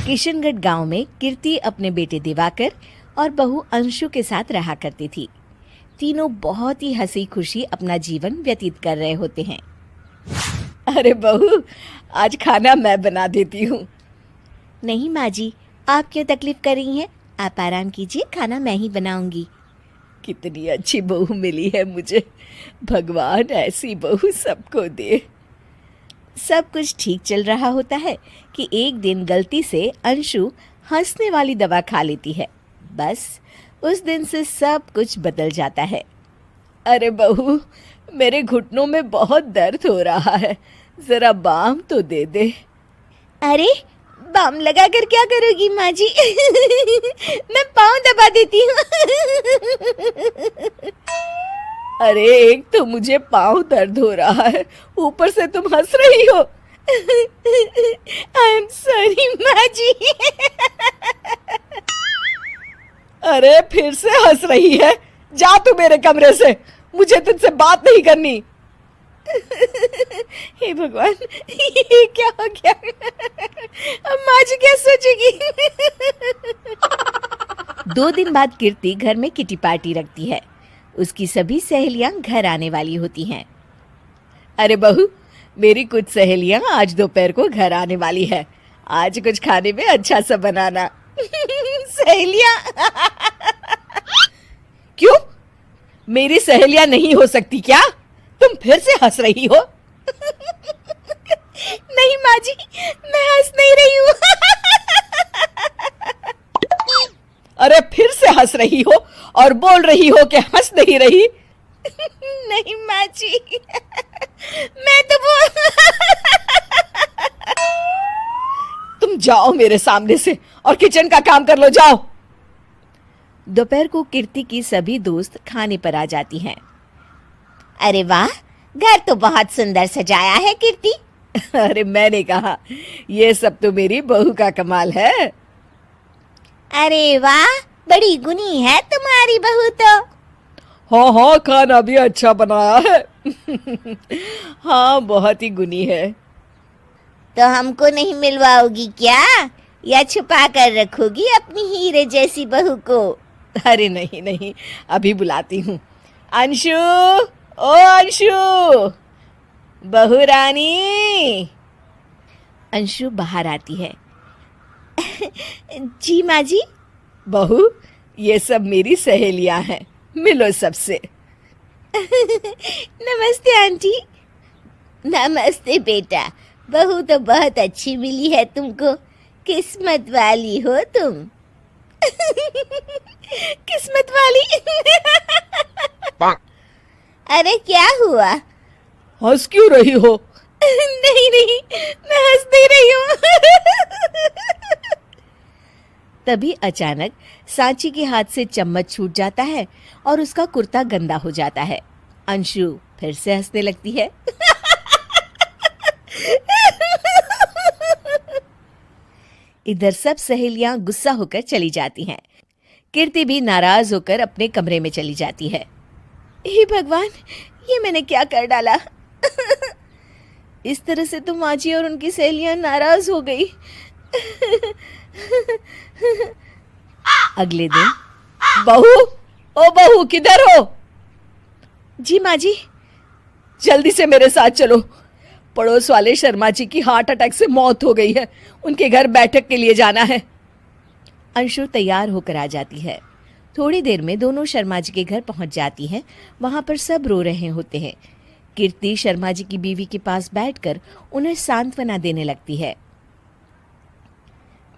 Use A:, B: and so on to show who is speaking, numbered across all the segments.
A: किशनगढ़ गांव में कीर्ति अपने बेटे दिवाकर और बहू अंशु के साथ रहा करती थी। तीनों बहुत ही हंसी खुशी अपना जीवन व्यतीत कर रहे होते हैं।
B: अरे बहू, आज खाना मैं बना देती हूँ।
A: नहीं माँ जी, आप क्यों तकलीफ कर रही हैं? आप आराम कीजिए, खाना मैं ही बनाऊंगी।
B: कितनी अच्छी बहू मिली है मुझे। भगवान ऐसी बहू सबको दे।
A: सब कुछ ठीक चल रहा होता है कि एक दिन गलती से अंशु हंसने वाली दवा खा लेती है। बस उस दिन से सब कुछ बदल जाता है।
B: अरे बहू, मेरे घुटनों में बहुत दर्द हो रहा है, जरा बाम तो दे दे।
A: अरे बाम लगा कर क्या करोगी माँ जी? मैं पाँव दबा देती हूँ।
B: अरे एक तो मुझे पाँव दर्द हो रहा है, ऊपर से तुम हंस रही हो।
A: आई एम सॉरी माँ जी।
B: अरे फिर से हंस रही है, जा तू मेरे कमरे से, मुझे तुझसे बात नहीं करनी।
A: हे भगवान, ये क्या हो गया? अब माँ जी क्या सोचेगी? 2 दिन बाद कीर्ति घर में किटी पार्टी रखती है। उसकी सभी सहेलियां घर आने वाली होती हैं।
B: अरे बहू, मेरी कुछ सहेलियां आज दोपहर को घर आने वाली है। आज कुछ खाने में अच्छा सा बनाना।
A: सहेलियां?
B: क्यों? मेरी सहेलियां नहीं हो सकती क्या? तुम फिर से हंस रही हो?
A: नहीं माँ जी, मैं हंस नहीं रही हूँ।
B: अरे फिर से हंस रही हो और बोल रही हो कि हंस नहीं रही।
A: नहीं माँ जी, मैं तो वो
B: तुम जाओ मेरे सामने से और किचन का काम कर लो, जाओ।
A: दोपहर को कीर्ति की सभी दोस्त खाने पर आ जाती हैं। अरे वाह, घर तो बहुत सुंदर सजाया है कीर्ति।
B: अरे मैंने कहा, ये सब तो मेरी बहू का कमाल है।
A: अरे वाह, बड़ी गुनी है तुम्हारी बहू तो।
B: हाँ हाँ, खाना भी अच्छा बनाया है। हाँ, बहुत ही गुनी है।
A: तो हमको नहीं मिलवाओगी क्या, या छुपा कर रखोगी अपनी हीरे जैसी बहू को?
B: अरे नहीं नहीं, अभी बुलाती हूँ। अंशु, ओ अंशु, बहू रानी।
A: अंशु बाहर आती है। जी माँ जी।
B: बहू, ये सब मेरी सहेलियां हैं, मिलो सबसे।
A: नमस्ते आंटी। नमस्ते बेटा, बहू तो बहुत अच्छी मिली है तुमको, किस्मत वाली हो तुम। किस्मत वाली? अरे क्या हुआ?
B: हंस क्यों रही हो?
A: नहीं नहीं, मैं हंस नहीं रही हूँ। तभी अचानक सांची के हाथ से चम्मच छूट जाता है और उसका कुर्ता गंदा हो जाता है। अंशु फिर से हंसने लगती है। इधर सब सहेलियां गुस्सा होकर चली जाती हैं। कीर्ति भी नाराज होकर अपने कमरे में चली जाती है। हे भगवान, ये मैंने क्या कर डाला? इस तरह से तो माँ जी और उनकी सहेलियां नाराज हो गई। अगले दिन।
B: बहू, ओ बहू, किधर हो?
A: जी माँ जी।
B: जल्दी से मेरे साथ चलो, पड़ोस वाले शर्मा जी की हार्ट अटैक से मौत हो गई है, उनके घर बैठक के लिए जाना है।
A: अंशु तैयार होकर आ जाती है। थोड़ी देर में दोनों शर्मा जी के घर पहुंच जाती हैं। वहां पर सब रो रहे होते हैं। कीर्ति शर्मा जी की बीवी के पास बैठकर उन्हें सांत्वना देने लगती है।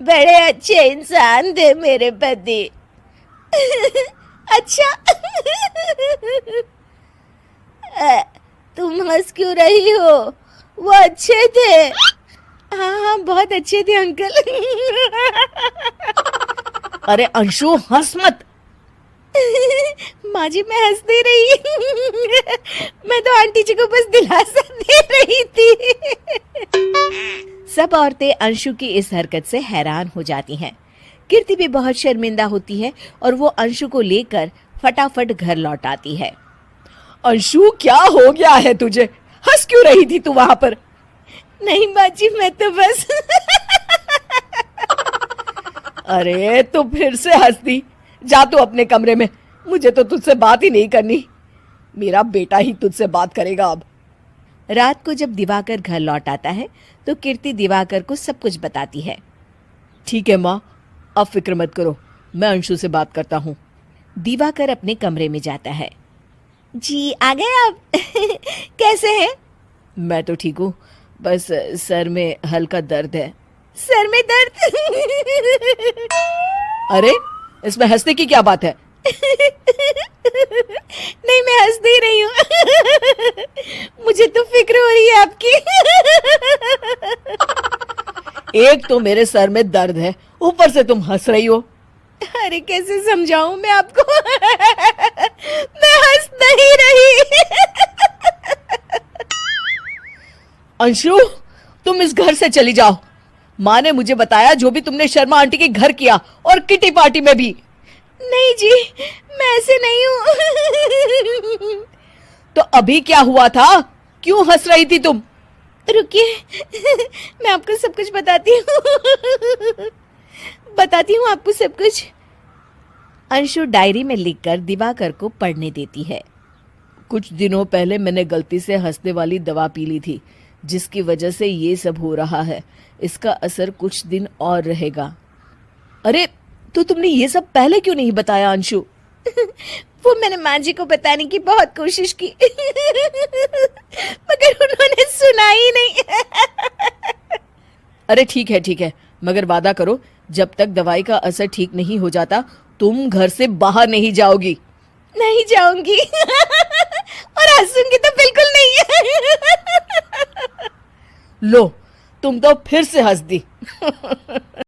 A: बड़े अच्छे इंसान थे मेरे पति। अच्छा। तुम हंस क्यों रही हो? वो अच्छे थे। हाँ हाँ, बहुत अच्छे थे अंकल।
B: अरे अंशु, हंस मत।
A: माँ जी, मैं हंस नहीं रही। मैं तो आंटी जी को बस दिलासा दे रही थी। सब औरतें अंशु की इस हरकत से हैरान हो जाती हैं। कीर्ति भी बहुत शर्मिंदा होती है और वो अंशु को लेकर फटाफट घर लौट आती है।
B: अंशु, क्या हो गया है तुझे? हंस क्यों रही थी तू वहां पर?
A: नहीं बाजी, मैं तो बस
B: अरे तू फिर से हंस दी। जा तू अपने कमरे में, मुझे तो तुझसे बात ही नहीं करनी। मेरा बेटा ही तुझसे बात करेगा अब।
A: रात को जब दिवाकर घर लौट आता है तो कीर्ति दिवाकर को सब कुछ बताती है।
B: ठीक है माँ, अब फिक्र मत करो, मैं अंशु से बात करता हूँ।
A: दिवाकर अपने कमरे में जाता है। जी आ गए आप? कैसे हैं?
B: मैं तो ठीक हूँ, बस सर में हल्का दर्द है।
A: सर में दर्द?
B: अरे इसमें हंसने की क्या बात है?
A: नहीं, मैं हंस नहीं रही हूँ। मुझे तो फिक्र हो रही है आपकी।
B: एक तो मेरे सर में दर्द है, ऊपर से तुम हंस रही हो।
A: अरे कैसे समझाऊं मैं आपको? मैं हंस नहीं रही।
B: अंशु, तुम इस घर से चली जाओ। माँ ने मुझे बताया जो भी तुमने शर्मा आंटी के घर किया, और किटी पार्टी में भी।
A: नहीं जी, मैं ऐसे नहीं हूँ।
B: तो अभी क्या हुआ था? क्यों हंस रही थी तुम?
A: रुकिए, मैं आपको सब कुछ बताती हूँ। बताती हूँ आपको सब कुछ। अंशु डायरी में लिखकर दिवाकर को पढ़ने देती है।
B: कुछ दिनों पहले मैंने गलती से हंसने वाली दवा पी ली थी, जिसकी वजह से ये सब हो रहा है। इसका असर कुछ दिन और रहेगा। अरे तो तुमने ये सब पहले क्यों नहीं बताया अंशु?
A: वो मैंने माँ जी को बताने की बहुत कोशिश की, मगर उन्होंने सुना ही नहीं।
B: अरे ठीक है, मगर वादा करो, जब तक दवाई का असर ठीक नहीं हो जाता तुम घर से बाहर नहीं जाओगी।
A: नहीं जाऊंगी। और हंसूंगी तो बिल्कुल नहीं।
B: लो, तुम तो फिर से हंस दी।